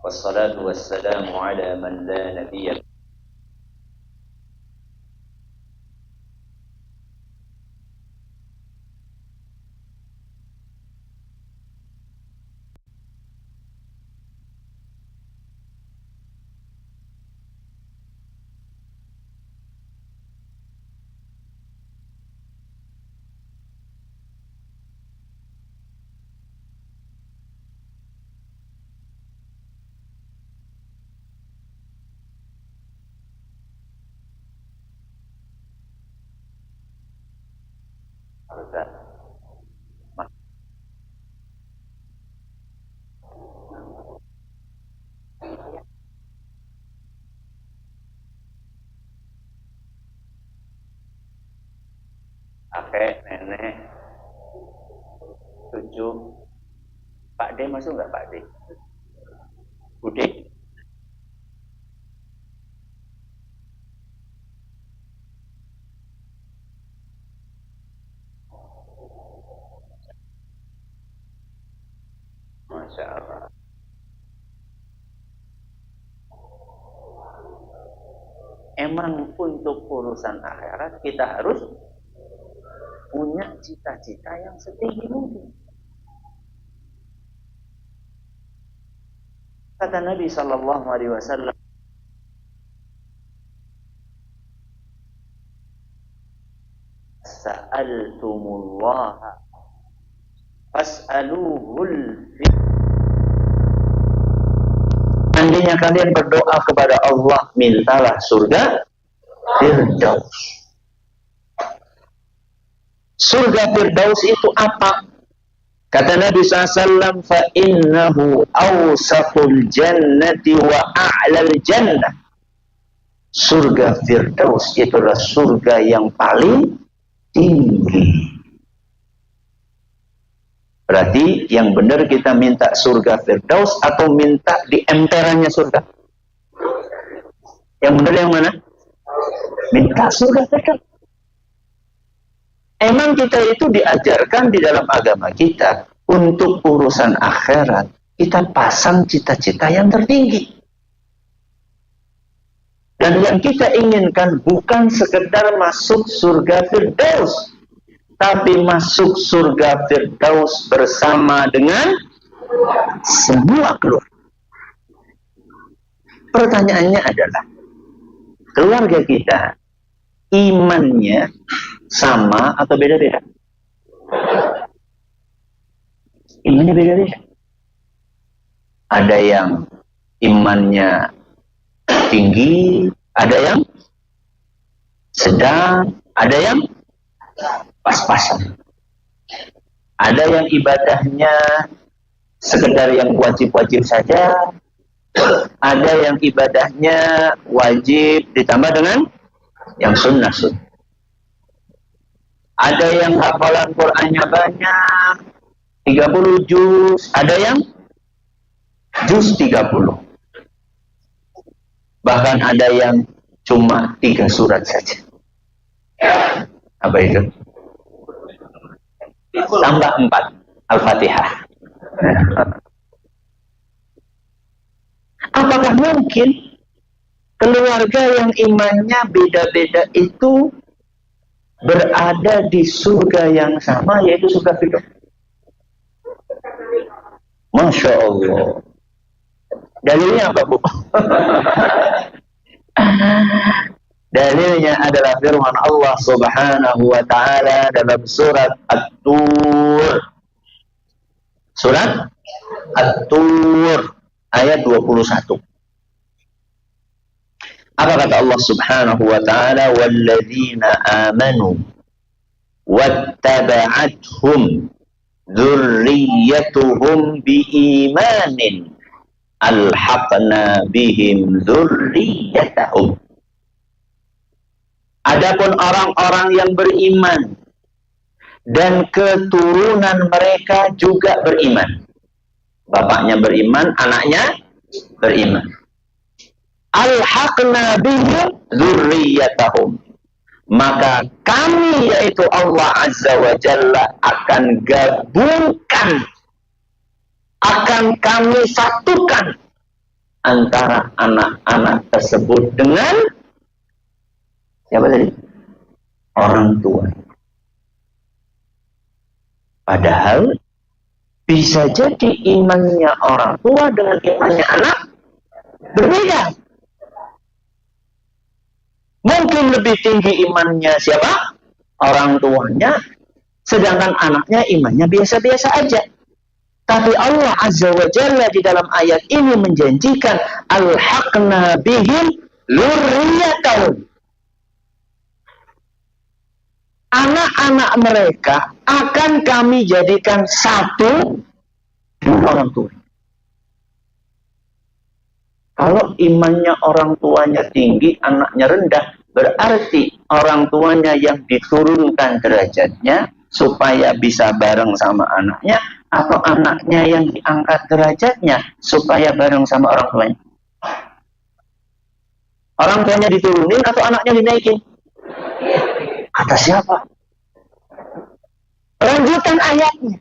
Wassalatu wassalamu ala man la nabiyya kakek, nenek, cucu. Pak D masuk nggak Pak D? Bude? Masya Allah. Emang untuk urusan akhirat kita harus punya cita-cita yang setinggi mungkin. Kata Nabi Sallallahu Alaihi Wasallam, Sa'altumullaha fas'aluhul fitnah. Seandainya kalian berdoa kepada Allah, mintalah surga Firdaus. Surga Firdaus itu apa? Kata Nabi SAW, فَإِنَّهُ أَوْسَطُ الْجَنَّةِ وَأَعْلَى الْجَنَّةِ. Surga Firdaus itulah surga yang paling tinggi. Berarti yang benar kita minta surga Firdaus atau minta di emperannya surga? Yang benar yang mana? Minta surga Firdaus. Emang kita itu diajarkan di dalam agama kita untuk urusan akhirat kita pasang cita-cita yang tertinggi. Dan yang kita inginkan bukan sekedar masuk surga Firdaus, tapi masuk surga Firdaus bersama dengan semua keluarga. Pertanyaannya adalah, keluarga kita imannya sama atau beda-beda? Imannya beda-beda. Ada yang imannya tinggi, ada yang sedang, ada yang pas-pasan. Ada yang ibadahnya sekedar yang wajib-wajib saja, ada yang ibadahnya wajib ditambah dengan yang sunnah-sunnah. Ada yang hafalan Qur'annya banyak, 30 juz, ada yang juz 30. Bahkan ada yang cuma 3 surat saja. Apa itu? Tambah 4, Al-Fatihah. Apakah mungkin keluarga yang imannya beda-beda itu berada di surga yang sama, yaitu surga Firdaus? Masya Allah. Dalilnya apa, Bu? Dalilnya adalah firman Allah Subhanahu wa ta'ala dalam surat At-Tur. Surat At-Tur ayat 21. Apa kata Allah Subhanahu wa ta'ala? Walladzina amanu wattaba'athum dzurriyyatuhum biimanin alhaqna bihim dzurriyyatahum. Adapun orang-orang yang beriman dan keturunan mereka juga beriman. Bapaknya beriman, anaknya beriman. Alhaqna bihim dzurriyyatahum. Maka kami, yaitu Allah Azza wa Jalla, akan gabungkan, akan kami satukan antara anak-anak tersebut dengan siapa tadi? Orang tua. Padahal bisa jadi imannya orang tua dengan imannya anak berbeda. Mungkin lebih tinggi imannya siapa? Orang tuanya, sedangkan anaknya imannya biasa-biasa aja. Tapi Allah Azza wa Jalla di dalam ayat ini menjanjikan alhaqna bihim lurriyatahum. Anak-anak mereka akan kami jadikan satu dengan orang tua. Kalau imannya orang tuanya tinggi, anaknya rendah, berarti orang tuanya yang diturunkan derajatnya supaya bisa bareng sama anaknya, atau anaknya yang diangkat derajatnya supaya bareng sama orang tuanya. Orang tuanya diturunin atau anaknya dinaikin? Kata siapa? Lanjutan ayatnya.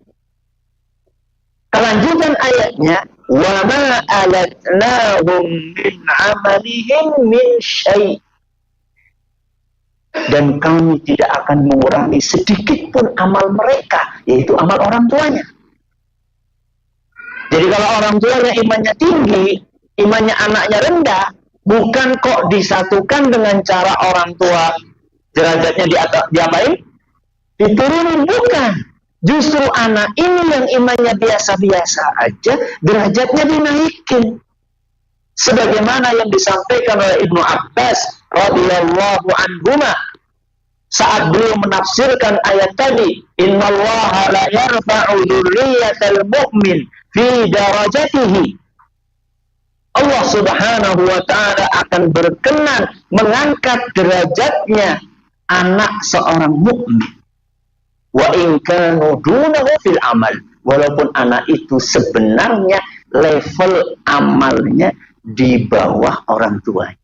Kelanjutan ayatnya, wa ma alatnahum min amalihim min syai'. Dan kami tidak akan mengurangi sedikit pun amal mereka, yaitu amal orang tuanya. Jadi kalau orang tuanya imannya tinggi, imannya anaknya rendah, bukan kok disatukan dengan cara orang tua derajatnya diapain? Diturunin, bukan. Justru anak ini yang imannya biasa-biasa aja, derajatnya dinaikin. Sebagaimana yang disampaikan oleh Ibnu Abbas radhiyallahu anhuma saat beliau menafsirkan ayat tadi, innallaha la yarfa'u dzurriyyatal mu'min fi darajatihi. Allah Subhanahu wa taala akan berkenan mengangkat derajatnya anak seorang mukmin. Wa in kanu dunahu fil amal, walaupun anak itu sebenarnya level amalnya di bawah orang tuanya.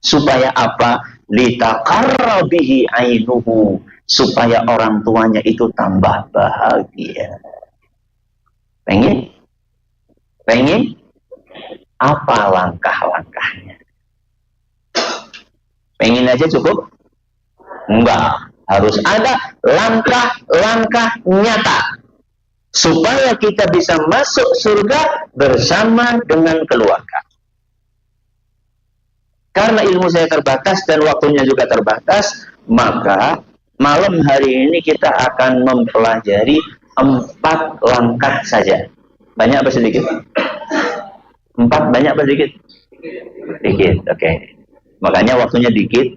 Supaya apa? Litaqarra bihi ainuhu, supaya orang tuanya itu tambah bahagia. Pengen? Apa langkah-langkahnya? Pengen aja cukup? Enggak. Harus ada langkah-langkah nyata supaya kita bisa masuk surga bersama dengan keluarga. Karena ilmu saya terbatas dan waktunya juga terbatas, maka malam hari ini kita akan mempelajari 4 langkah saja. Banyak apa sedikit? 4 banyak apa sedikit? Dikit, oke. Makanya waktunya dikit,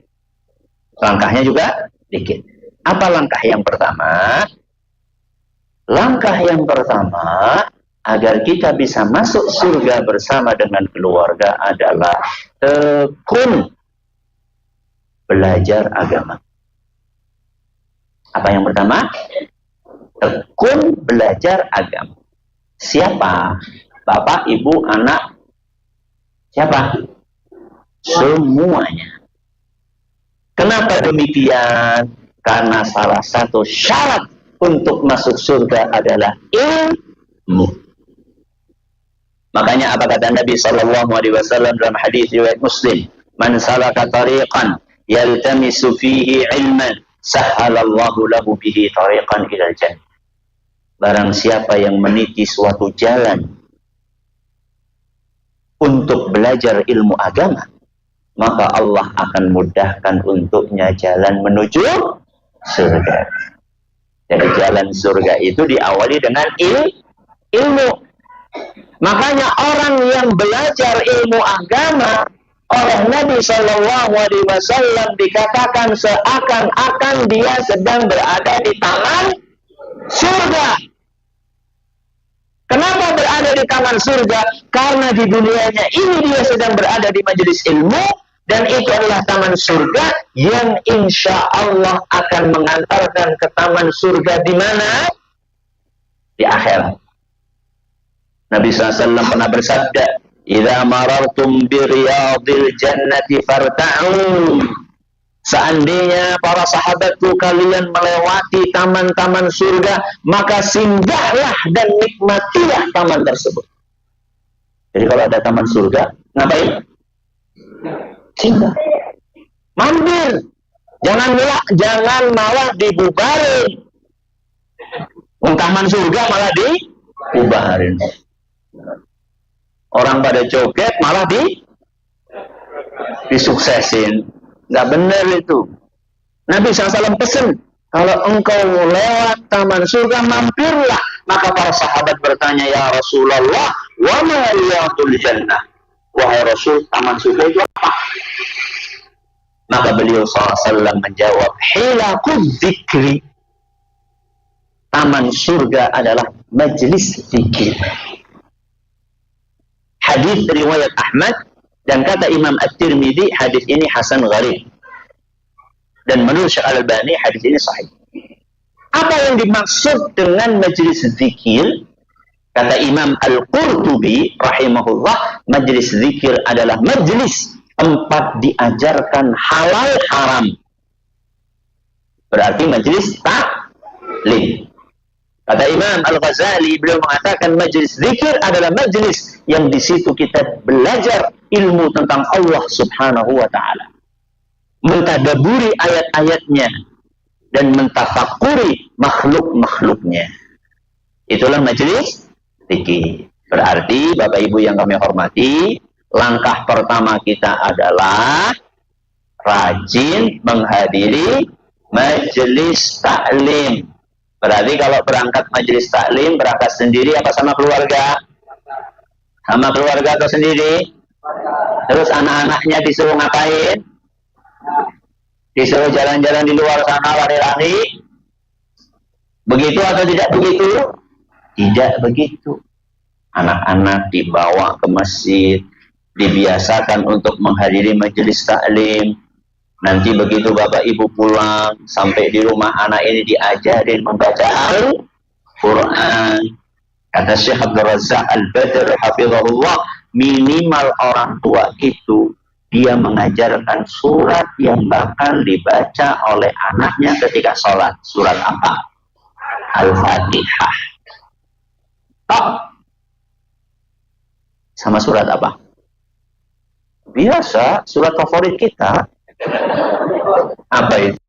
langkahnya juga dikit. Apa langkah yang pertama? Langkah yang pertama agar kita bisa masuk surga bersama dengan keluarga adalah tekun belajar agama. Apa yang pertama? Tekun belajar agama. Siapa? Bapak, ibu, anak? Siapa? Semuanya. Kenapa demikian? Karena salah satu syarat untuk masuk surga adalah ilmu. Makanya apa kata Nabi SAW dalam hadis riwayat Muslim? Man salaka tariqan yaltamisu fihi ilman, sahhalallahu lahu bihi tariqan ilal jannah. Barang siapa yang meniti suatu jalan untuk belajar ilmu agama, maka Allah akan mudahkan untuknya jalan menuju surga. Jadi jalan surga itu diawali dengan ilmu. Makanya orang yang belajar ilmu agama oleh Nabi SAW dikatakan seakan-akan dia sedang berada di taman surga. Kenapa berada di taman surga? Karena di dunianya ini dia sedang berada di majelis ilmu. Dan itu adalah taman surga yang insya Allah akan mengantarkan ke taman surga di mana? Di akhirat. Nabi SAW pernah bersabda, "Idza marartum bi riyadil jannati farta'u." Seandainya para sahabatku kalian melewati taman-taman surga, maka singgahlah dan nikmatilah taman tersebut. Jadi kalau ada taman surga, ngapain? Singgah. Mampir. Jangan malah dibubarin. Taman surga malah dibubarin. Orang pada joget malah disuksesin. Nggak benar itu. Nabi SAW pesan, kalau engkau lewat taman surga, mampirlah. Maka para sahabat bertanya, ya Rasulullah, wa ma riyadul jannah? Wahai Rasul, taman surga itu apa? Maka beliau SAW menjawab, hilakul zikri. Taman surga adalah majelis zikir. Hadis riwayat Ahmad, dan kata Imam At-Tirmidzi, hadis ini hasan gharib. Dan menurut Syekh Al-Albani, hadis ini sahih. Apa yang dimaksud dengan majelis zikir? Kata Imam Al-Qurtubi rahimahullah, majelis zikir adalah majelis tempat diajarkan halal haram. Berarti majelis taklim. Kata Imam Al-Ghazali, beliau mengatakan majelis zikir adalah majelis yang di situ kita belajar ilmu tentang Allah Subhanahu wa taala. Mentadaburi ayat-ayatnya dan mentafakuri makhluk-makhluknya. Itulah majelis zikir. Berarti Bapak Ibu yang kami hormati, langkah pertama kita adalah rajin menghadiri majelis taklim. Berarti kalau berangkat majelis taklim, berangkat sendiri apa sama keluarga? Sama keluarga atau sendiri? Terus anak-anaknya disuruh ngapain? Disuruh jalan-jalan di luar sana, lari-lari? Begitu atau tidak begitu? Tidak begitu. Anak-anak dibawa ke masjid, dibiasakan untuk menghadiri majelis taklim. Nanti begitu Bapak Ibu pulang, sampai di rumah anak ini diajarin membaca Al-Quran. Kata Syekh Abdul Razak Al-Badr hafizahullah, minimal orang tua itu dia mengajarkan surat yang bakal dibaca oleh anaknya ketika sholat. Surat apa? Al-Fatihah. Top. Sama surat apa? Biasa, surat favorit kita. Apa itu?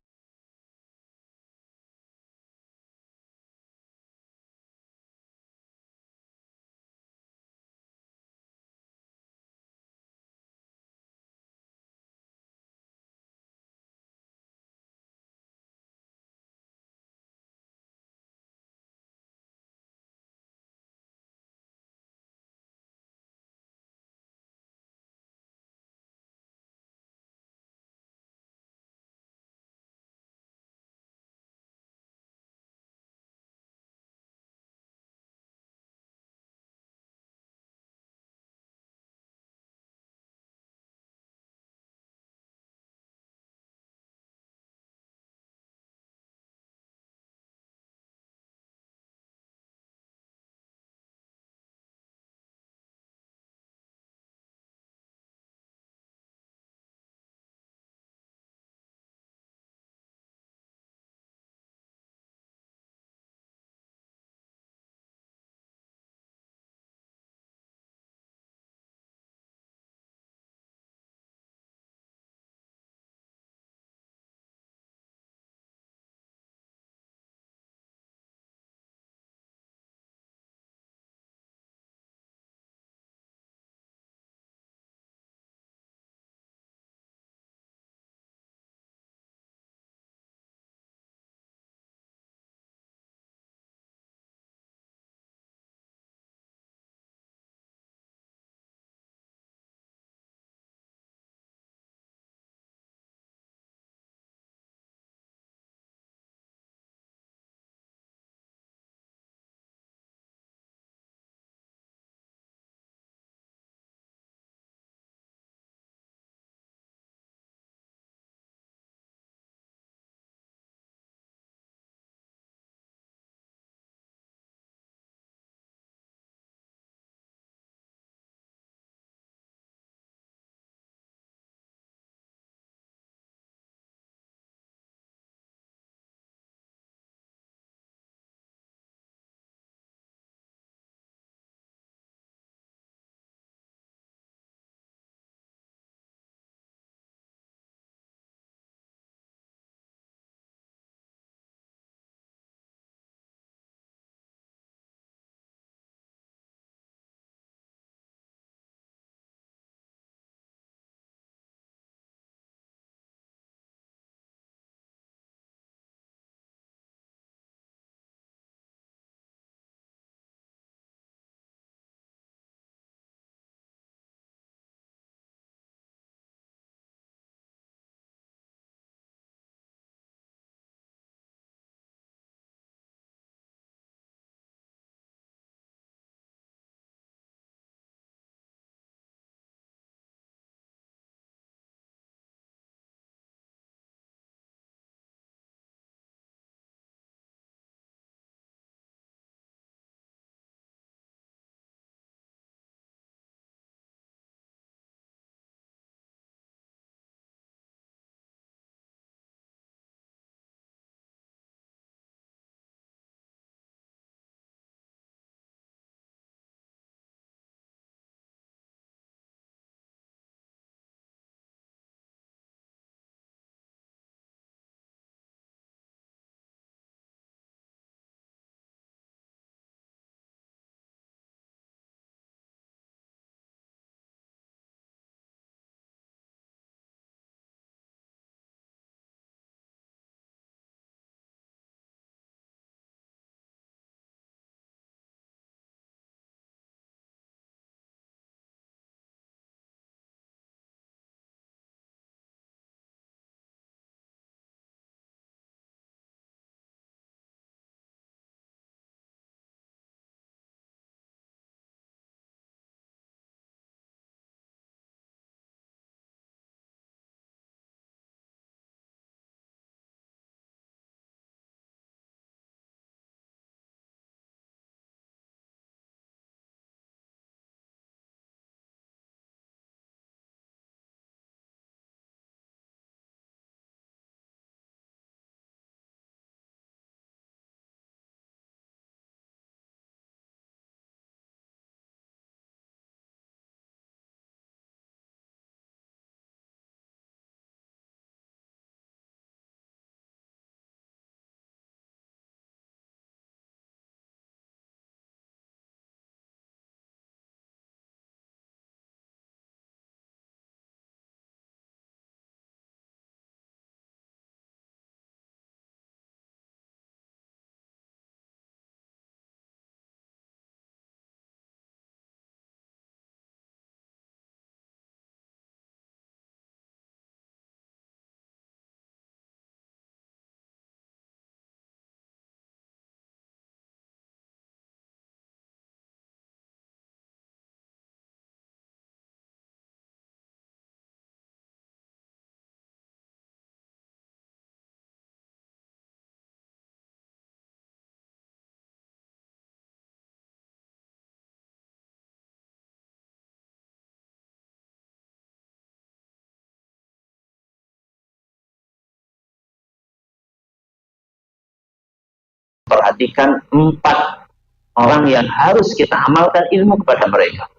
memperhatikan 4 orang yang harus kita amalkan ilmu kepada mereka.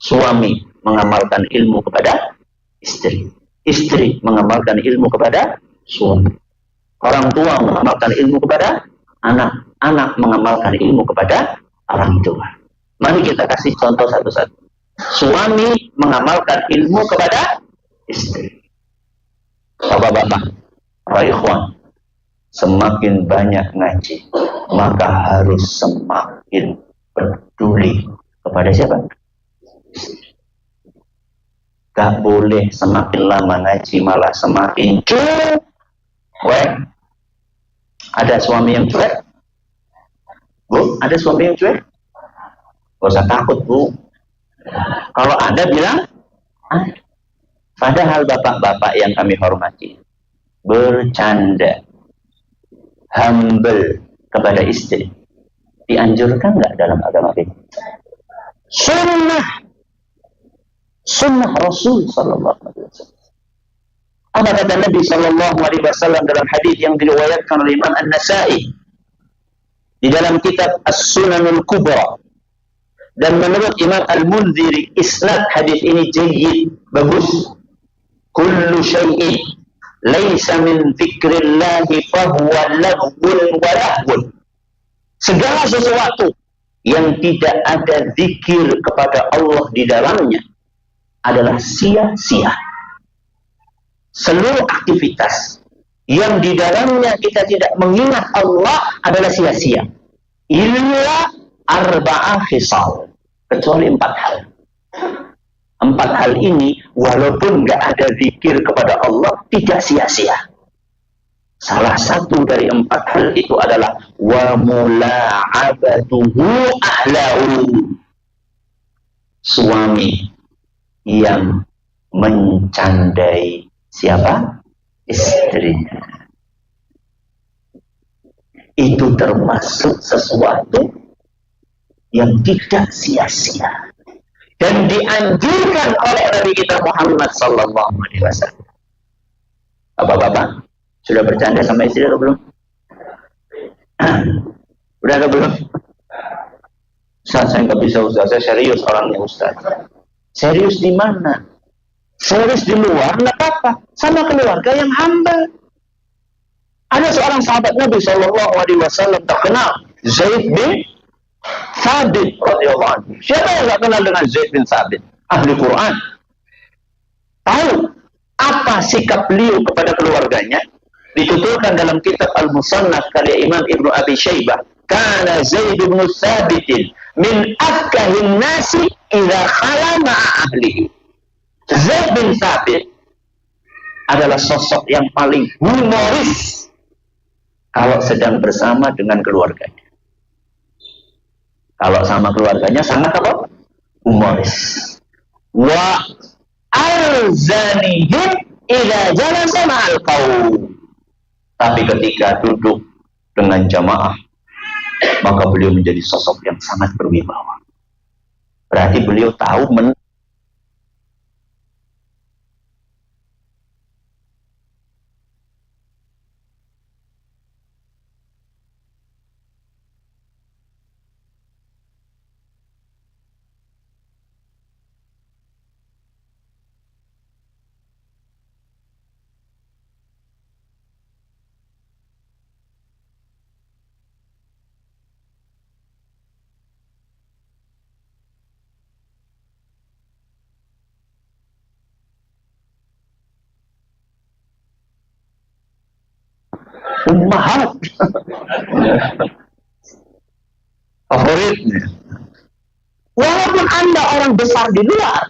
Suami mengamalkan ilmu kepada istri. Istri mengamalkan ilmu kepada suami. Orang tua mengamalkan ilmu kepada anak. Anak mengamalkan ilmu kepada orang tua. Mari kita kasih contoh satu-satu. Suami mengamalkan ilmu kepada istri. Bapak-bapak, para ikhwan, semakin banyak ngaji, maka harus semakin peduli kepada siapa? Gak boleh semakin lama ngaji malah semakin cuek. Ada suami yang cuek? Bu, ada suami yang cuek? Gak usah takut, Bu. Kalau ada bilang, padahal bapak-bapak yang kami hormati, bercanda, humble kepada istri, dianjurkan nggak dalam agama kita? Sunnah Rasul Sallallahu Alaihi Wasallam. Apa kata Nabi Sallallahu Alaihi Wasallam dalam hadis yang diriwayatkan oleh Imam An-Nasa'i di dalam kitab As-Sunanul Kubra, dan menurut Imam Al-Munziri isnad hadis ini jayyid, bagus. Kullu syai'in laisa min dzikrillahi fahuwa laghwun wa lahwun. Segala sesuatu yang tidak ada zikir kepada Allah di dalamnya adalah sia-sia. Seluruh aktivitas yang di dalamnya kita tidak mengingat Allah adalah sia-sia. Illa arba'ah khisal, kecuali 4 hal. 4 hal ini walaupun nggak ada zikir kepada Allah tidak sia-sia. Salah satu dari 4 hal itu adalah wa mula'abatuhu ahlahu. Suami yang mencandai siapa? Istrinya. Itu termasuk sesuatu yang tidak sia-sia dan dianjurkan oleh Nabi kita Muhammad Sallallahu Alaihi Wasallam. Bapak-bapak sudah bercanda sama istri atau belum? Udah atau belum? Ustaz, saya nggak bisa, Ustaz. Saya serius orangnya, Ustaz. Serius di mana? Serius di luar nggak apa-apa, sama keluarga yang humble. Ada seorang sahabat Nabi Sallallahu Alaihi Wasallam terkenal, Zaid bin Sabit radhiyallahu anhu. Siapa yang tidak kenal dengan Zaid bin Sabit? Ahli Quran. Tahu apa sikap beliau kepada keluarganya? Dituturkan dalam kitab Al-Musannaf karya Imam Ibnu Abi Syaibah. Kana Zaid bin Sabit min afkahin nasi idza khala ma'a ahlihi. Zaid bin Sabit adalah sosok yang paling humoris kalau sedang bersama dengan keluarganya. Kalau sama keluarganya sangat apa? Humoris. Wa alzanihim idza jalasa ma'al qaum. Tapi ketika duduk dengan jamaah, maka beliau menjadi sosok yang sangat berwibawa. Berarti beliau tahu ummahat favoritnya. Walaupun Anda orang besar di luar,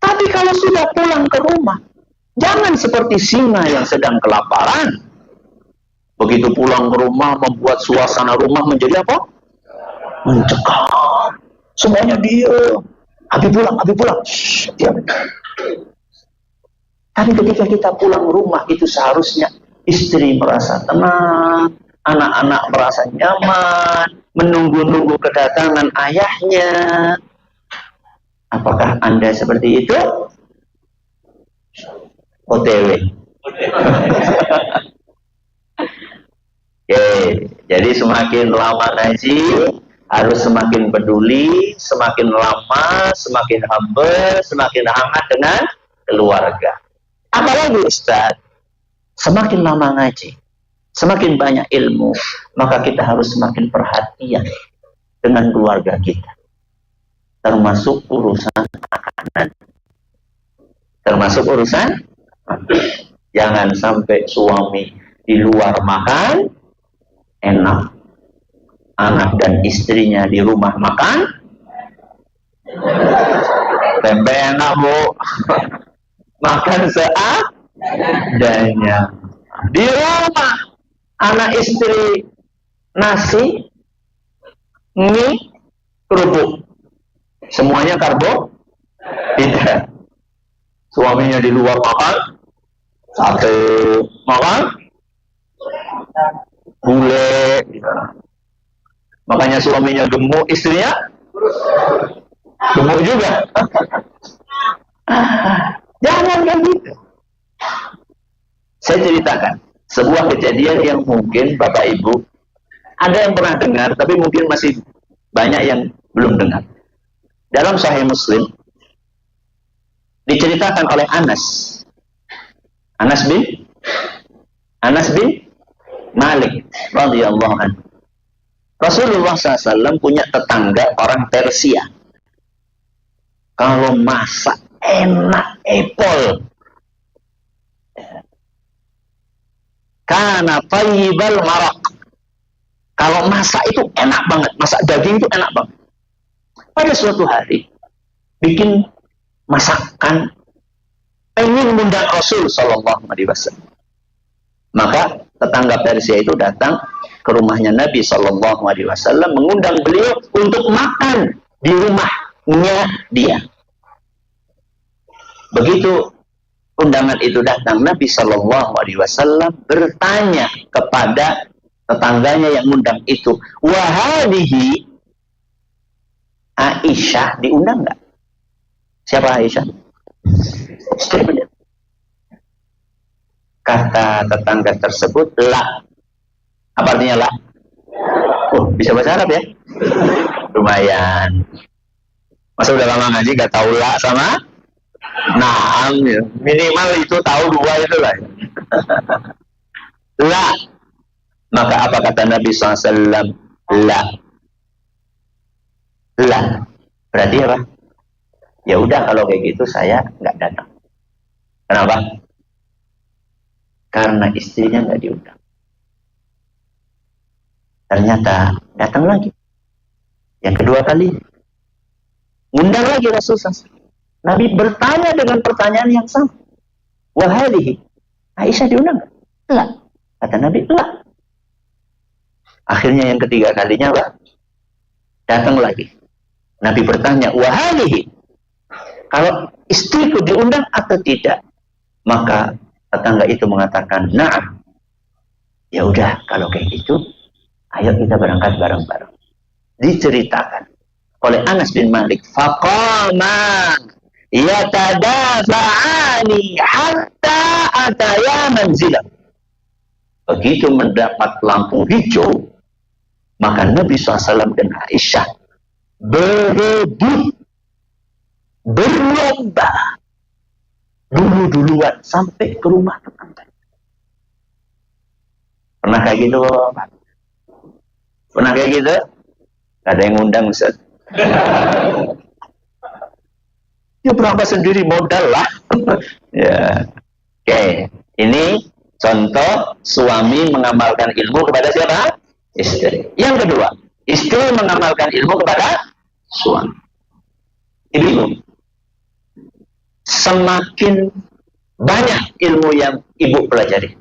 tapi kalau sudah pulang ke rumah, jangan seperti singa yang sedang kelaparan. Begitu pulang ke rumah, membuat suasana rumah menjadi apa? Mencekam. Semuanya diam. Abi pulang. Shhh, diam. Tapi ketika kita pulang rumah, itu seharusnya istri merasa tenang, anak-anak merasa nyaman, menunggu-nunggu kedatangan ayahnya. Apakah Anda seperti itu? OTW. Oke. Jadi semakin lama ngaji, harus semakin peduli, semakin lama, semakin humble, semakin hangat dengan keluarga. Apalagi Ustaz, semakin lama ngaji, semakin banyak ilmu, maka kita harus semakin perhatian dengan keluarga kita. Termasuk urusan makanan. Termasuk urusan jangan sampai suami di luar makan enak, anak dan istrinya di rumah makan tempe enak bu, makan seadanya. Di rumah anak istri nasi, mie, kerupuk, semuanya karbo, tidak. Suaminya di luar makan sate, makan gulai, makanya suaminya gemuk, istrinya gemuk juga. Jangan kan gitu. Saya ceritakan sebuah kejadian yang mungkin Bapak Ibu ada yang pernah dengar, tapi mungkin masih banyak yang belum dengar. Dalam Sahih Muslim diceritakan oleh Anas bin Malik radhiyallahu anhu. Rasulullah SAW punya tetangga orang Persia. Kalau masak enak epol. Kana tayyibal maraq. Kalau masak itu enak banget, masak daging itu enak banget. Pada suatu hari bikin masakan, pengen mengundang Rasul Shallallahu Alaihi Wasallam. Maka tetangga Persia itu datang ke rumahnya Nabi Shallallahu Alaihi Wasallam, mengundang beliau untuk makan di rumahnya dia. Begitu undangan itu datang, Nabi Shallallahu Alaihi Wasallam bertanya kepada tetangganya yang undang itu, wahadihi Aisyah diundang nggak? Siapa Aisyah? Istri beliau. Kata tetangga tersebut, la. Apa artinya la? Oh, bisa bahasa Arab ya? Lumayan. Masa udah lama ngaji gak tahu la sama naam ya. Minimal itu tahu dua itu lah. La. Maka apa kata Nabi SAW? La. La. Berarti apa? Ya udah kalau kayak gitu saya nggak datang. Kenapa? Karena istrinya nggak diundang. Ternyata datang lagi. Yang kedua kali, undang lagi Rasulullah. Nabi bertanya dengan pertanyaan yang sama. Wahalihi, Aisyah diundang nggak? Enggak. Kata Nabi, enggak. Akhirnya yang ketiga kalinya, Pak, datang lagi. Nabi bertanya, wahalihi, kalau istriku diundang atau tidak? Maka tetangga itu mengatakan, na'am. Ya udah, kalau kayak gitu, ayo kita berangkat bareng-bareng. Diceritakan oleh Anas bin Malik, faqama yatadafa'ani hatta ataya manzilah. Begitu mendapat lampu hijau, maka Nabi SAW dan Aisyah berebut, berlomba duluan sampai ke rumah tetangga. Pernah kayak gitu, Pak? Pernah kayak gitu? Gak ada yang ngundang, Ustaz. Ya berangkat sendiri, modal lah. Ya. Oke, ini contoh suami mengamalkan ilmu kepada siapa? Istri. Yang kedua, istri mengamalkan ilmu kepada suami. Ibu, semakin banyak ilmu yang ibu pelajari,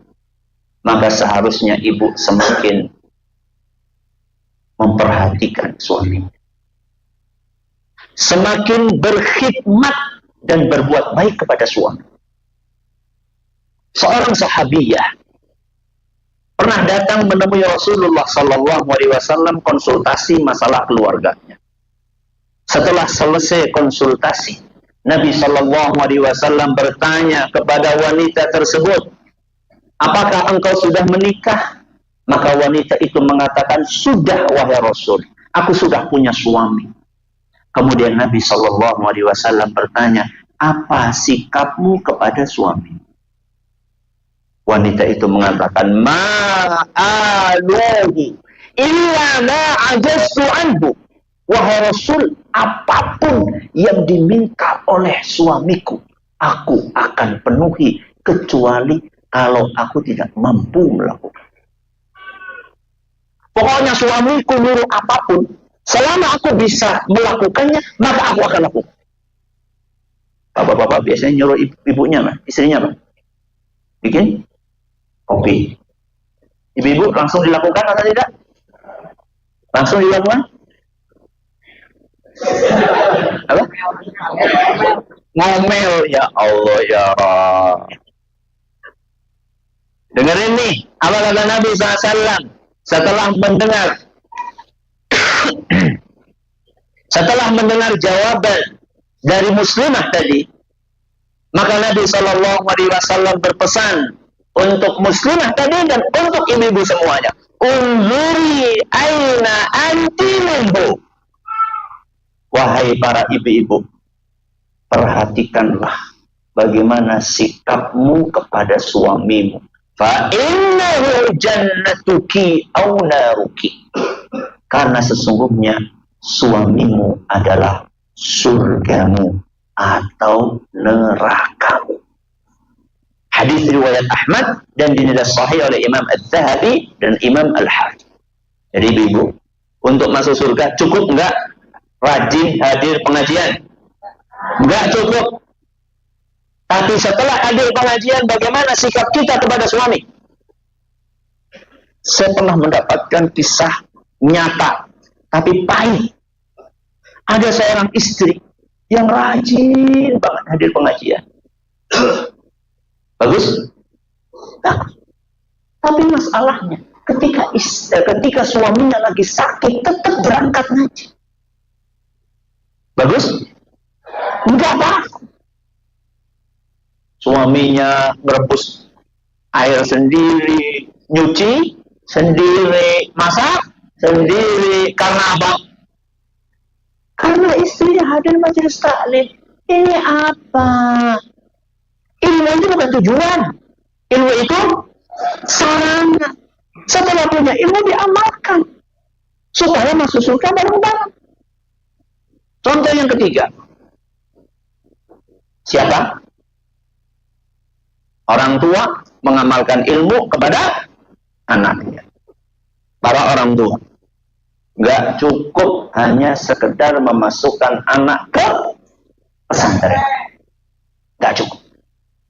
maka seharusnya ibu semakin memperhatikan suami, semakin berkhidmat dan berbuat baik kepada suami. Seorang sahabiyah pernah datang menemui Rasulullah SAW konsultasi masalah keluarganya. Setelah selesai konsultasi, Nabi SAW bertanya kepada wanita tersebut, apakah engkau sudah menikah? Maka wanita itu mengatakan, sudah wahai Rasul, aku sudah punya suami. Kemudian Nabi SAW bertanya, apa sikapmu kepada suami? Wanita itu mengatakan, ma'aluhi illa ma'ajastu anhu. Wahai Rasul, apapun yang diminta oleh suamiku, aku akan penuhi, kecuali kalau aku tidak mampu melakukan. Pokoknya suamiku nyuruh apapun, selama aku bisa melakukannya, maka aku akan lakukan. Bapak-bapak biasanya nyuruh ibunya, istrinya, bikin kopi. Ibu-ibu langsung dilakukan atau tidak? Langsung dilakukan? Apa? Ngomel, ya Allah ya Rabb. Dengerin nih, apa kata Nabi SAW setelah mendengar jawaban dari muslimah tadi, maka Nabi SAW berpesan untuk muslimah tadi dan untuk ibu-ibu semuanya, unzuri aina anti minhu. Wahai para ibu-ibu, perhatikanlah bagaimana sikapmu kepada suamimu. Fa innahu jannatuki aw naruki. Karena sesungguhnya suamimu adalah surgamu atau nerakamu. Hadis riwayat Ahmad dan dinilai sahih oleh Imam Al-Zahabi dan Imam Al-Hakim. Jadi ibu, untuk masuk surga cukup enggak rajin hadir pengajian? Enggak cukup. Tapi setelah hadir pengajian, bagaimana sikap kita kepada suami? Saya pernah mendapatkan kisah nyata, tapi pahit. Ada seorang istri yang rajin banget hadir pengajian. Bagus? Nah, tapi masalahnya, ketika suaminya lagi sakit, tetap berangkat ngaji. Bagus? Enggak apa-apa. Suaminya merebus air sendiri, nyuci sendiri, masak sendiri. Karena apa? Karena istrinya hadir majelis taklim. Ini apa? Ilmu itu bukan tujuan. Ilmu itu sarana. Setelah punya ilmu diamalkan supaya masuk surga bareng-bareng. Contoh yang ketiga. Siapa? Orang tua mengamalkan ilmu kepada anaknya. Para orang tua. Nggak cukup hanya sekedar memasukkan anak ke pesantren. Nggak cukup.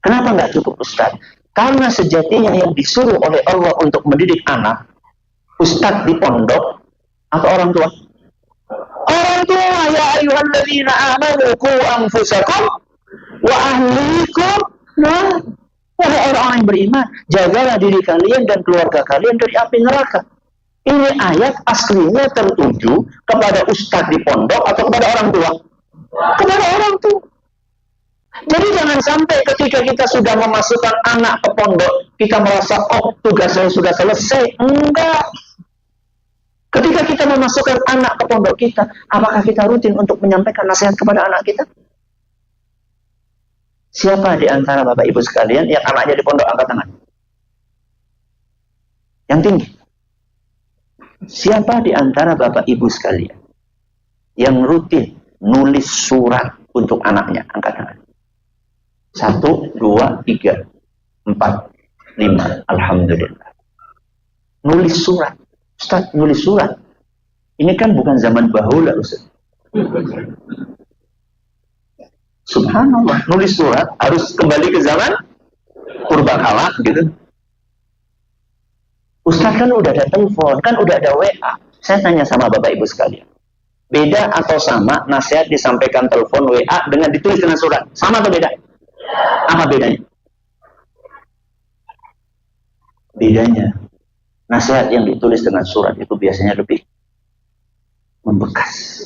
Kenapa nggak cukup, Ustaz? Karena sejatinya yang disuruh oleh Allah untuk mendidik anak, Ustaz di pondok atau orang tua? Orang tua, ya ayyuhalladzina amanu qu anfusakum wa ahlikum nar. Wahai orang-orang yang beriman, jagalah diri kalian dan keluarga kalian dari api neraka. Ini ayat aslinya tertuju kepada ustadz di pondok atau kepada orang tua? Kepada orang tua. Jadi jangan sampai ketika kita sudah memasukkan anak ke pondok, kita merasa, oh tugasnya sudah selesai. Enggak. Ketika kita memasukkan anak ke pondok kita, apakah kita rutin untuk menyampaikan nasihat kepada anak kita? Siapa di antara Bapak Ibu sekalian yang anaknya di pondok, angkat tangan? Yang tinggi. Siapa di antara Bapak Ibu sekalian yang rutin nulis surat untuk anaknya? Angkat tangan. 1, 2, 3, 4, 5. Alhamdulillah. Nulis surat. Ustaz, nulis surat. Ini kan bukan zaman bahula, Ustaz. Subhanallah, nulis surat harus kembali ke zaman purbakala gitu. Ustaz, kan udah ada telepon, kan udah ada WA. Saya tanya sama Bapak Ibu sekalian, beda atau sama nasihat disampaikan telepon WA dengan ditulis dengan surat? Sama atau beda? Apa bedanya? Bedanya, nasihat yang ditulis dengan surat itu biasanya lebih membekas.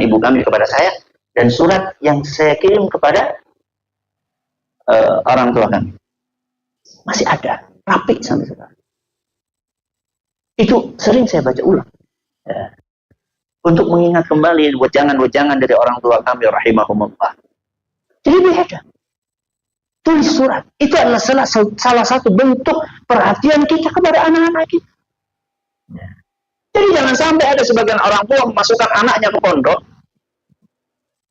ibu kami kepada saya, dan surat yang saya kirim kepada orang tua kami. Masih ada, rapi sampai sekarang. Itu sering saya baca ulang. Ya. Untuk mengingat kembali wejangan-wejangan dari orang tua kami, rahimahumullah. Jadi beda. Tulis surat. Itu adalah salah satu bentuk perhatian kita kepada anak-anak kita. Ya. Jadi jangan sampai ada sebagian orang tua memasukkan anaknya ke pondok,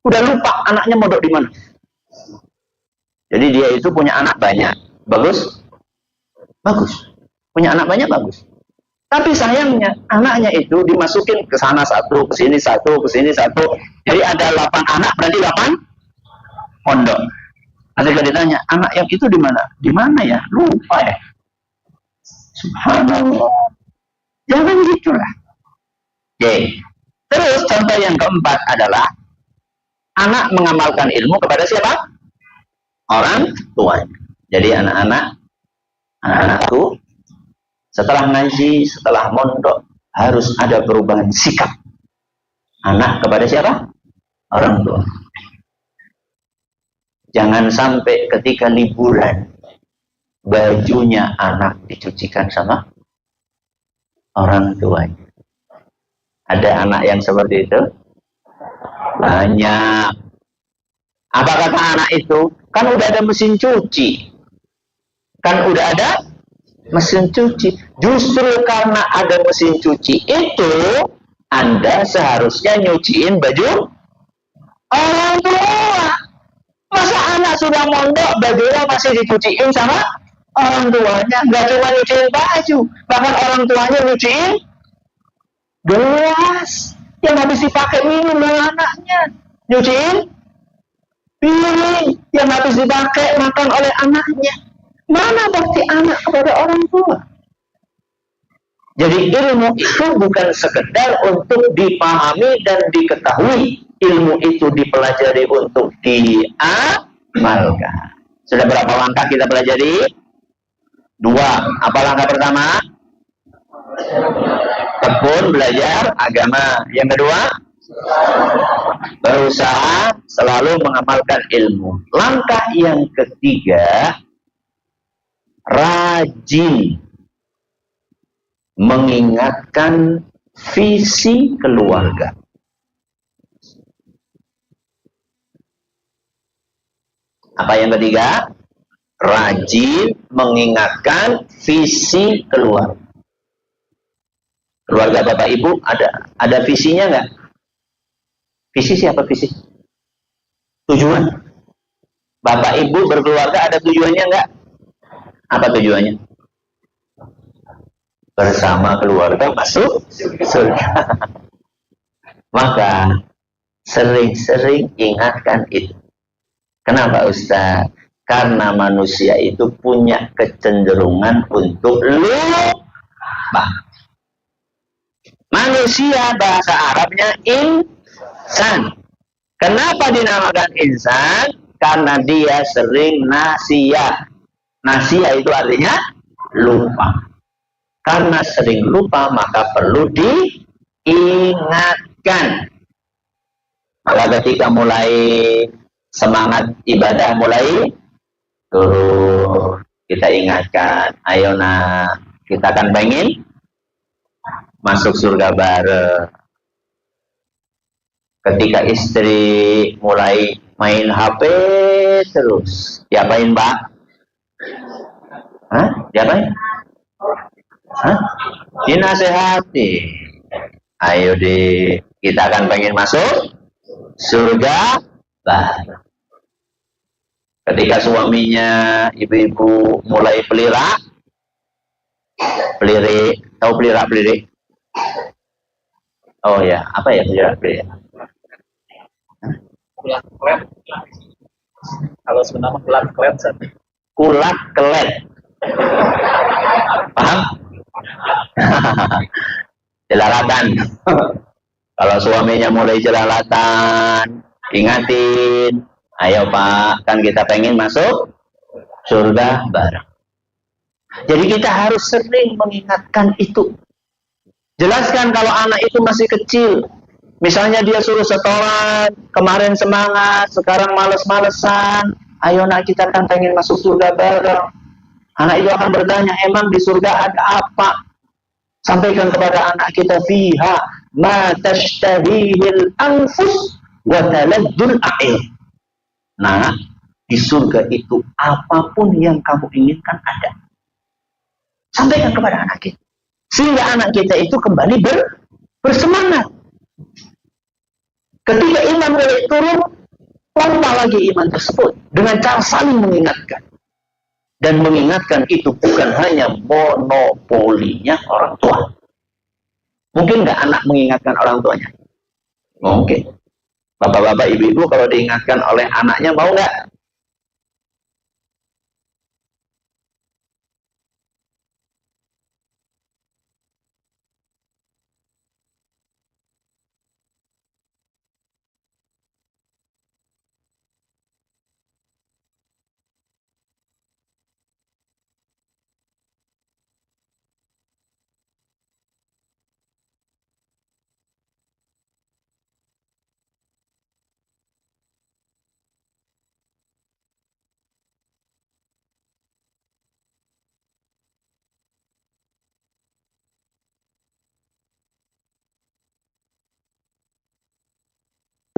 udah lupa anaknya mondok di mana. Jadi dia itu punya anak banyak. Bagus? Bagus. Punya anak banyak, bagus. Tapi sayangnya, anaknya itu dimasukin ke sana satu, ke sini satu, ke sini satu. Jadi ada 8 anak, berarti 8 pondok. Nanti kalau ditanya, anak yang itu di mana? Di mana ya? Lupa ya. Subhanallah. Jangan gitulah. Oke. Terus contoh yang keempat adalah anak mengamalkan ilmu kepada siapa? Orang tuanya. Jadi anak-anakku setelah ngaji, setelah mondok harus ada perubahan sikap. Anak kepada siapa? Orang tua. Jangan sampai ketika liburan bajunya anak dicucikan sama orang tuanya. Ada anak yang seperti itu? Banyak. Apa kata anak itu? Kan udah ada mesin cuci. Kan udah ada mesin cuci. Justru karena ada mesin cuci itu, Anda seharusnya nyuciin baju orang tua. Masa anak sudah mondok, bajunya masih dicuciin sama orang tuanya? Nggak cuma nyuciin baju, bahkan orang tuanya nyuciin gelas yang habis dipakai minum oleh anaknya, nyuciin piring yang habis dipakai makan oleh anaknya. Mana bakti anak kepada orang tua? Jadi ilmu itu bukan sekedar untuk dipahami dan diketahui. Ilmu itu dipelajari untuk diamalkan. Sudah berapa langkah kita pelajari? 2. Apa langkah pertama? Tekun belajar agama. Yang kedua, berusaha selalu mengamalkan ilmu. Langkah yang ketiga, rajin mengingatkan visi keluarga. Apa yang ketiga? Rajin mengingatkan visi keluarga. Keluarga Bapak Ibu ada visinya nggak? Visi siapa visi? Tujuan. Bapak Ibu berkeluarga ada tujuannya nggak? Apa tujuannya? Bersama keluarga masuk surga. Maka sering-sering ingatkan itu. Kenapa Ustaz? Karena manusia itu punya kecenderungan untuk lupa. Manusia bahasa Arabnya insan. Kenapa dinamakan insan? Karena dia sering nasia. Nasia itu artinya lupa. Karena sering lupa maka perlu diingatkan. Maka ketika mulai semangat ibadah mulai turun, kita ingatkan, ayo nak, kita kan pengen masuk surga bareng. Ketika istri mulai main HP terus, diapain Pak? Diapain? Dinasehati. Ayo kita kan pengen masuk surga bareng. Ketika suaminya, ibu-ibu mulai pelirik, tahu pelirik? Oh ya, apa ya pelirik? Kulat kelet. Kalau sebenarnya kulat kelet. Kulat kelet. Paham? Jelalatan. Kalau suaminya mulai jelalatan, ingatin, ayo Pak, kan kita pengen masuk surga bareng. Jadi kita harus sering mengingatkan itu. Jelaskan kalau anak itu masih kecil, Misalnya dia suruh setoran, kemarin semangat, sekarang males-malesan. Ayo nak, kita kan pengen masuk surga bareng. Anak itu akan bertanya, emang di surga ada apa? Sampaikan kepada anak kita, fiha ma tashtahihil anfus wa taladdul a'yun. Nah, di surga itu apapun yang kamu inginkan ada. Sampaikan kepada anak kita. Sehingga anak kita itu kembali bersemangat. Ketika iman mulai turun, pompa lagi iman tersebut dengan cara saling mengingatkan. Dan mengingatkan itu bukan hanya monopolinya orang tua. Mungkin nggak anak mengingatkan orang tuanya? Mungkin. Bapak-bapak, ibu-ibu kalau diingatkan oleh anaknya mau nggak?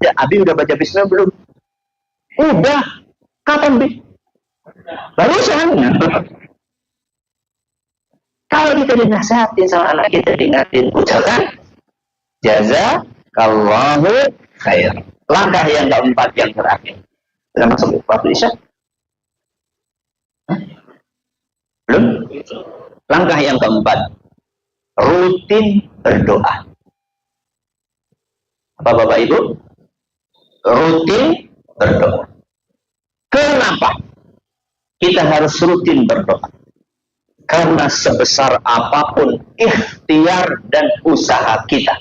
Ya, Abi udah baca bismillah belum? Udah. Kapan, Bi? Barusan. Kalau kita dinasihatin sama anak kita, diingatin, ucapkan jazakallahu khair. Langkah yang keempat yang terakhir. Sudah masuk waktu Isya? Belum? Langkah yang keempat, rutin berdoa. Apa Bapak Ibu? Rutin berdoa. Kenapa kita harus rutin berdoa? Karena sebesar apapun ikhtiar dan usaha kita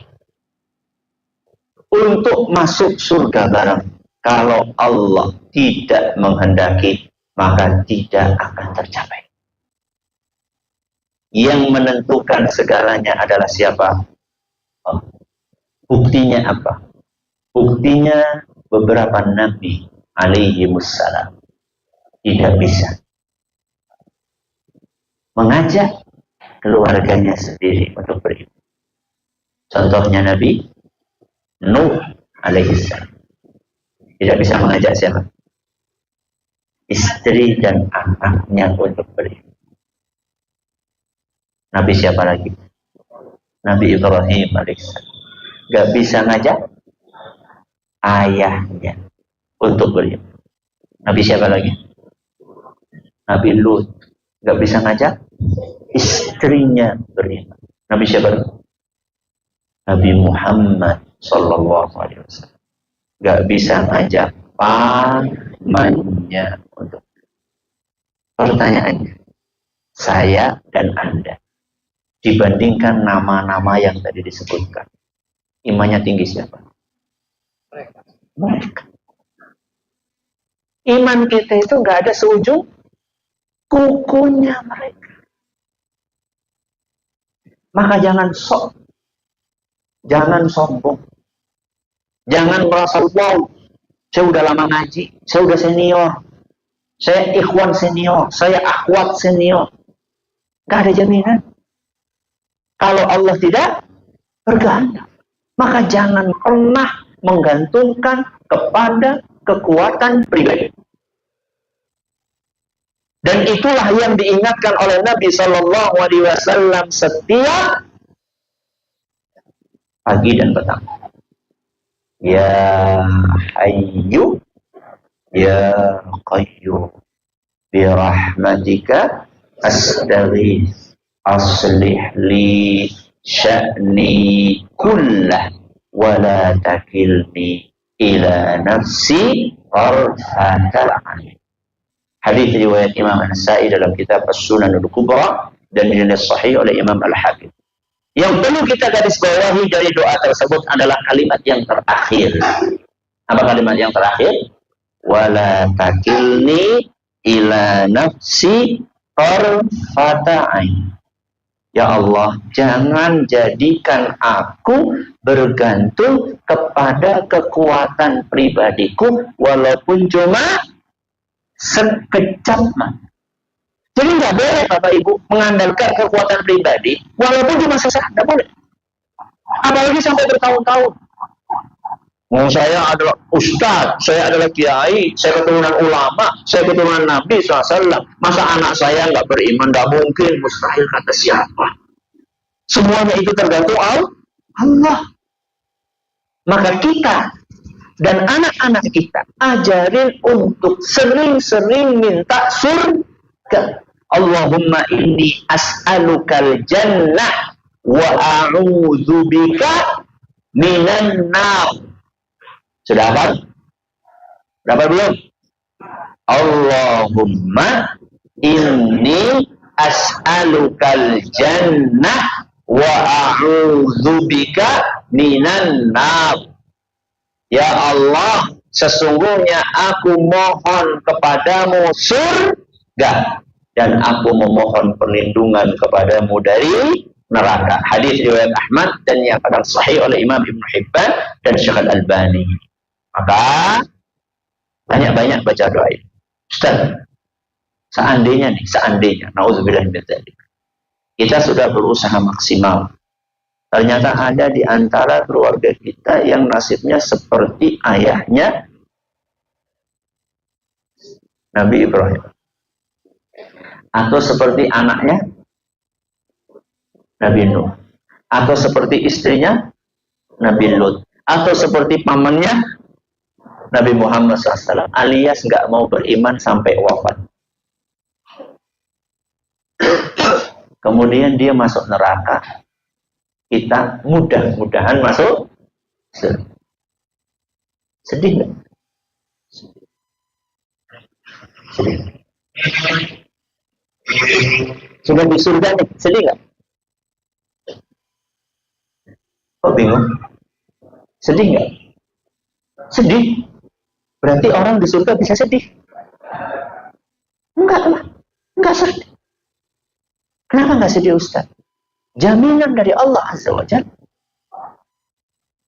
untuk masuk surga bareng, kalau Allah tidak menghendaki, maka tidak akan tercapai. Yang menentukan segalanya adalah siapa? Buktinya apa? Buktinya beberapa nabi alaihimussalam tidak bisa mengajak keluarganya sendiri untuk beriman. Contohnya Nabi Nuh alaihissalam tidak bisa mengajak siapa? Istri dan anaknya untuk beriman. Nabi siapa lagi? Nabi Ibrahim alaihissalam gak bisa ngajak ayahnya untuk beriman. Nabi siapa lagi? Nabi Lut gak bisa ngajak istrinya beriman. Nabi siapa lagi? Nabi Muhammad sallallahu alaihi wasallam gak bisa ngajak pamannya untuk. Pertanyaannya, saya dan Anda dibandingkan nama-nama yang tadi disebutkan, imannya tinggi siapa? Mereka. Iman kita itu nggak ada seujung kukunya mereka. Maka jangan sok, jangan sombong, jangan merasa wow, saya udah lama ngaji, saya udah senior, saya ikhwan senior, saya akhwat senior. Nggak ada jaminan. Kalau Allah tidak berkehendak, maka jangan pernah menggantungkan kepada kekuatan pribadi. Dan itulah yang diingatkan oleh Nabi Sallallahu Alaihi Wasallam setiap pagi dan petang. Ya Hayyu, Ya Qayyum, bi rahmatika astaghits. Aslih li sya'ni kullah wa la takilni ila nafsi tarfatal ain. Hadis riwayat Imam An-Nasa'i dalam kitab As-Sunan Al-Kubra dan dinilai sahih oleh Imam Al-Hakim. Yang perlu kita garis bawahi dari doa tersebut adalah kalimat yang terakhir. Apa kalimat yang terakhir? Wa la takilni ila nafsi tarfatal ain. Ya Allah, jangan jadikan aku bergantung kepada kekuatan pribadiku walaupun cuma sekejap mata. Jadi nggak boleh Bapak Ibu mengandalkan kekuatan pribadi walaupun cuma sesaat, nggak boleh. Apalagi sampai bertahun-tahun. Saya adalah ustadz, saya adalah kiai, saya keturunan ulama, saya keturunan Nabi SAW. Masa anak saya nggak beriman? Nggak mungkin, mustahil, kata siapa? Semuanya itu tergantung Allah. Maka kita dan anak-anak kita ajarin untuk sering-sering minta surga. Allahumma inni as'alukal jannah wa a'udzubika minan nar. Sudah hafal? Berapa belum? Allahumma inni as'alukal jannah wa a'udzubika minan nar. Ya Allah, sesungguhnya aku mohon kepadamu surga dan aku memohon perlindungan kepadamu dari neraka. Hadis riwayat Ahmad dan yang akan sahih oleh Imam Ibnu Hibban dan Syekh Al-Albani. Maka banyak-banyak baca doa ini. Ustaz, seandainya, naudzubillah min dzalik, kita sudah berusaha maksimal, ternyata ada di antara keluarga kita yang nasibnya seperti ayahnya Nabi Ibrahim, atau seperti anaknya Nabi Nuh, atau seperti istrinya Nabi Lut, atau seperti pamannya Nabi Muhammad SAW, alias nggak mau beriman sampai wafat. Kemudian dia masuk neraka. Kita mudah-mudahan masuk surga. Sedih nggak? Sedih. Sudah di surga nih, sedih nggak? Kok bingung? Sedih nggak? Sedih. Berarti orang di surga bisa sedih? Enggak lah, enggak sedih. Kenapa enggak sedih Ustaz? Jaminan dari Allah Azza wa Jalla.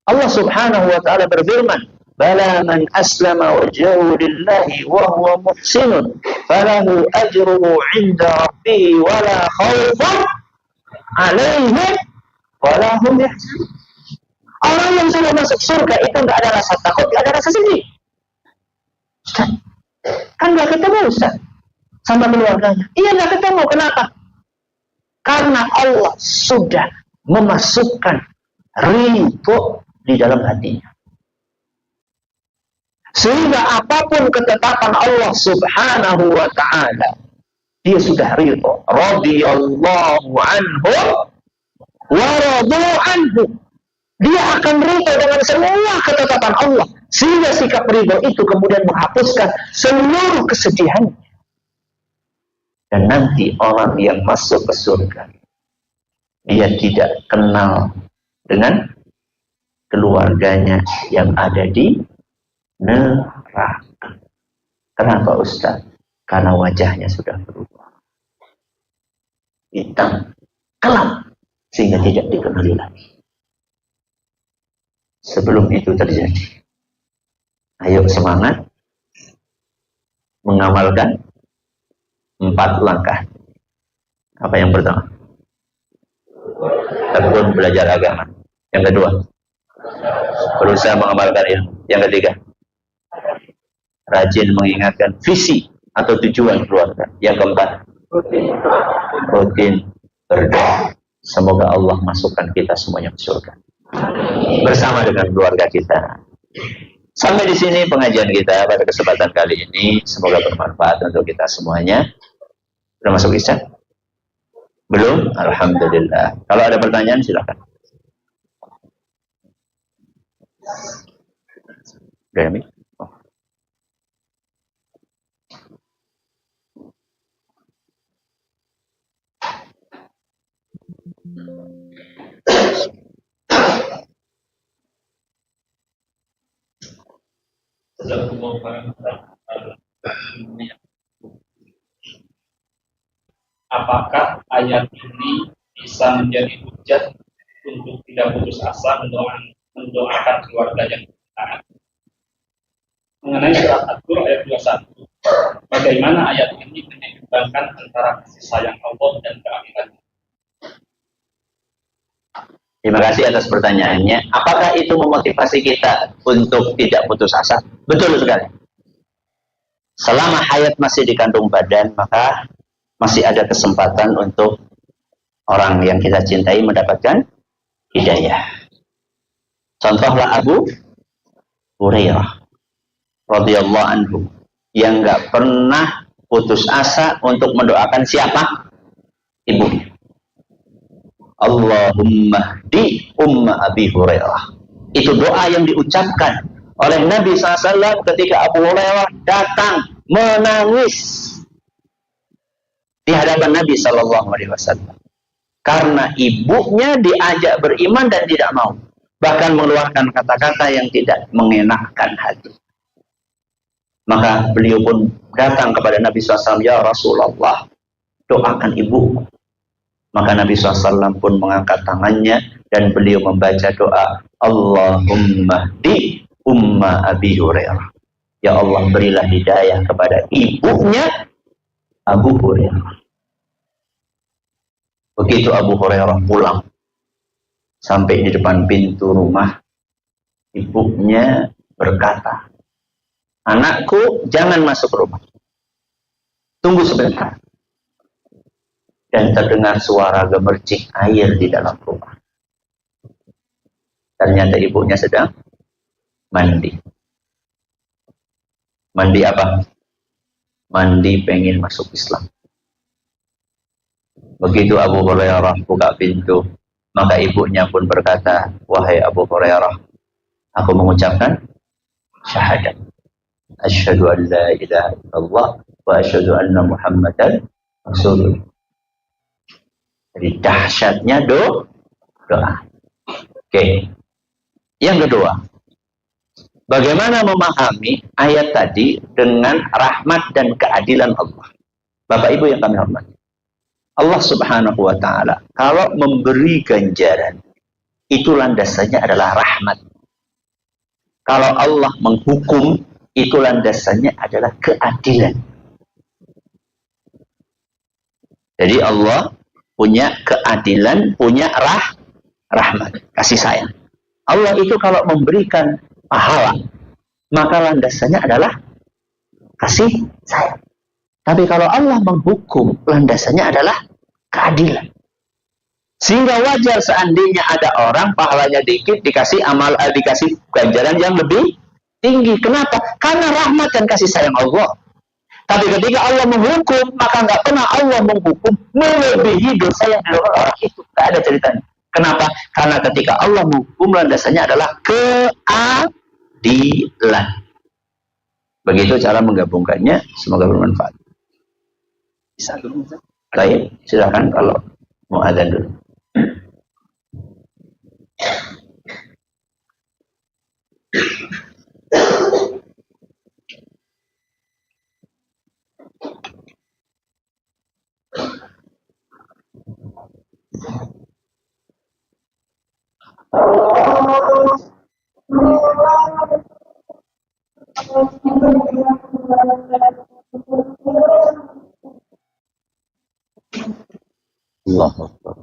Allah Subhanahu wa ta'ala berfirman, "Bala man aslama wajhahu lillahi wa huwa muhsinun, falahu ajruhu 'inda rabbih wa la khaufun 'alaihim wa la hum yahzanun." Orang yang sudah masuk surga itu enggak ada rasa takut, enggak ada rasa sedih. Ustaz, kan nggak ketemu Ustaz sama keluarganya. Iya nggak ketemu, kenapa? Karena Allah sudah memasukkan ridho di dalam hatinya. Sehingga apapun ketetapan Allah Subhanahu wa ta'ala, dia sudah ridho. Radiyallahu anhu wa radu anhu. Dia akan ridho dengan semua ketetapan Allah. Sehingga sikap ridho itu kemudian menghapuskan seluruh kesedihan. Dan nanti orang yang masuk ke surga, dia tidak kenal dengan keluarganya yang ada di neraka. Kenapa Ustaz? Karena wajahnya sudah berubah. Hitam, kelam, sehingga tidak dikenali lagi. Sebelum itu terjadi, ayo semangat mengamalkan 4 langkah. Apa yang pertama? Tekun belajar agama. Yang kedua, berusaha mengamalkan ilmu. Yang ketiga, rajin mengingatkan visi atau tujuan keluarga. Yang keempat, rutin berdoa. Semoga Allah masukkan kita semuanya ke surga bersama dengan keluarga kita. Sampai di sini pengajian kita pada kesempatan kali ini. Semoga bermanfaat untuk kita semuanya. Sudah masuk isya? Belum? Alhamdulillah. Kalau ada pertanyaan silakan. Remi? Oh. Apakah ayat ini bisa menjadi hujat untuk tidak putus asa mendoakan keluarga yang taat. Mengenai surat At-Tur ayat 21, bagaimana ayat ini menyeimbangkan antara kasih sayang Allah dan keadilan? Terima kasih atas pertanyaannya. Apakah itu memotivasi kita untuk tidak putus asa? Betul sekali. Selama hayat masih di kandung badan, maka masih ada kesempatan untuk orang yang kita cintai mendapatkan hidayah. Contohlah Abu Hurairah radhiyallahu anhu yang nggak pernah putus asa untuk mendoakan siapa? Ibunya. Allahumma di umma Abi Hurairah. Itu doa yang diucapkan oleh Nabi SAW ketika Abu Hurairah datang menangis di hadapan Nabi SAW. Karena ibunya diajak beriman dan tidak mau. Bahkan mengeluarkan kata-kata yang tidak mengenakkan hati. Maka beliau pun datang kepada Nabi SAW, ya Rasulullah, doakan ibuku. Maka Nabi SAW pun mengangkat tangannya dan beliau membaca doa, Allahumma di umma Abi Hurairah. Ya Allah, berilah hidayah kepada ibunya Abu Hurairah. Begitu Abu Hurairah pulang, sampai di depan pintu rumah, ibunya berkata, anakku, jangan masuk rumah. Tunggu sebentar. Dan terdengar suara gemercik air di dalam rumah. Ternyata ibunya sedang mandi. Mandi apa? Mandi pengen masuk Islam. Begitu Abu Hurairah buka pintu, maka ibunya pun berkata, wahai Abu Hurairah, aku mengucapkan syahadat. Asyhadu an la ilaha illallah wa asyhadu anna Muhammadan Rasulullah. Jadi dahsyatnya doa. Oke. Yang kedua, bagaimana memahami ayat tadi dengan rahmat dan keadilan Allah? Bapak Ibu yang kami hormati. Allah Subhanahu wa taala kalau memberi ganjaran, itu landasannya adalah rahmat. Kalau Allah menghukum, itu landasannya adalah keadilan. Jadi Allah punya keadilan, punya rahmat, kasih sayang. Allah itu kalau memberikan pahala, maka landasannya adalah kasih sayang. Tapi kalau Allah menghukum, landasannya adalah keadilan. Sehingga wajar seandainya ada orang pahalanya dikit dikasih dikasih ganjaran yang lebih tinggi. Kenapa? Karena rahmat dan kasih sayang Allah. Tapi ketika Allah menghukum, maka nggak pernah Allah menghukum melebihi dosa yang dilakukan orang itu. Nggak ada ceritanya. Kenapa? Karena ketika Allah menghukum, landasannya adalah keadilan. Begitu cara menggabungkannya. Semoga bermanfaat. Bisa dulu. Baik, silakan kalau mau adzan dulu. Allahu Akbar.